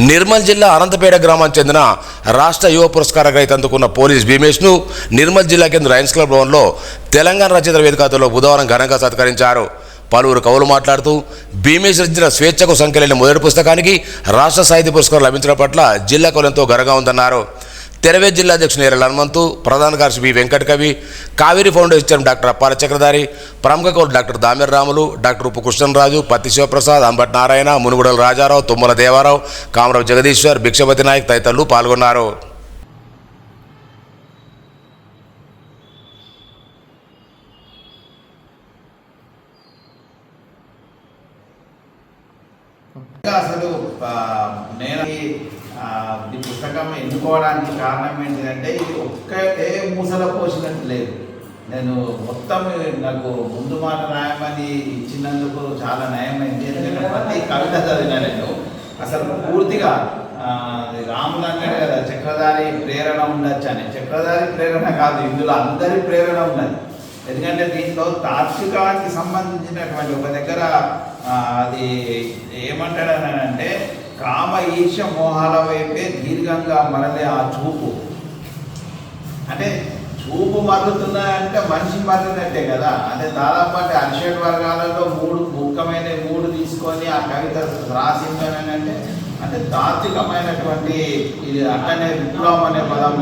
నిర్మల్ జిల్లా అనంతపేట గ్రామానికి చెందిన రాష్ట్ర యువ పురస్కార గ్రహీత అందుకున్న పోలీస్ భీమేష్ను నిర్మల్ జిల్లా కేంద్ర లయన్స్ క్లబ్ భవన్లో తెలంగాణ రచయితల వేదికలో బుధవారం ఘనంగా సత్కరించారు. పలువురు కవులు మాట్లాడుతూ భీమేష్ రచించిన స్వేచ్ఛకు సంఖ్యలేని మొదటి పుస్తకానికి రాష్ట్ర సాహిత్య పురస్కారం లభించడం పట్ల జిల్లా కవులు ఎంతో గర్వంగా ఉందన్నారు. తెరవేజ్ జిల్లా అధ్యక్షుడు నేరెల హనుమంతు, ప్రధాన కార్యదర్శి B Venkatakavi, Kaveri foundation chairman doctor Appala Chakradhari, ప్రముఖ కవులు డాక్టర్ దామెర్ రాములు, డాక్టర్ ఉప్పు కృష్ణరాజు, పత్తి శివప్రసాద్, అంబటి నారాయణ, మునుగుడల రాజారావు, తుమ్మల దేవారావు, కామరావు జగదీశ్వర్, భిక్షపతి నాయక్ తదితరులు పాల్గొన్నారు. అసలు నేను ఈ పుస్తకం ఎన్నుకోవడానికి కారణం ఏంటంటే ఇది ఒక్కటే మూసల పోసినట్టు లేదు. నేను మొత్తం నాకు ముందు మాట రాయమని ఇచ్చినందుకు చాలా నయమైంది. ఎందుకంటే ప్రతి కవిత చదివిన నేను అసలు పూర్తిగా రాములు అన్నాడు కదా, చక్రధారి ప్రేరణ ఉండొచ్చు అని. చక్రధారి ప్రేరణ కాదు, ఇందులో అందరి ప్రేరణ ఉన్నది. ఎందుకంటే దీంట్లో తాత్వికానికి సంబంధించినటువంటి ఒక దగ్గర అది ఏమంటాడనంటే కామ ఈర్ష మోహాల వైపే దీర్ఘంగా మరలే ఆ చూపు. అంటే చూపు మరుగుతున్నాయంటే మనిషి మరిగినట్టే కదా. అంటే దాదాపు అంటే అరిషడ్ వర్గాలలో ముఖ్యమైన మూడు తీసుకొని ఆ కవిత రాసిందని అంటే తాత్వికమైనటువంటి ఇది అట్టనే విప్లవం అనే పదం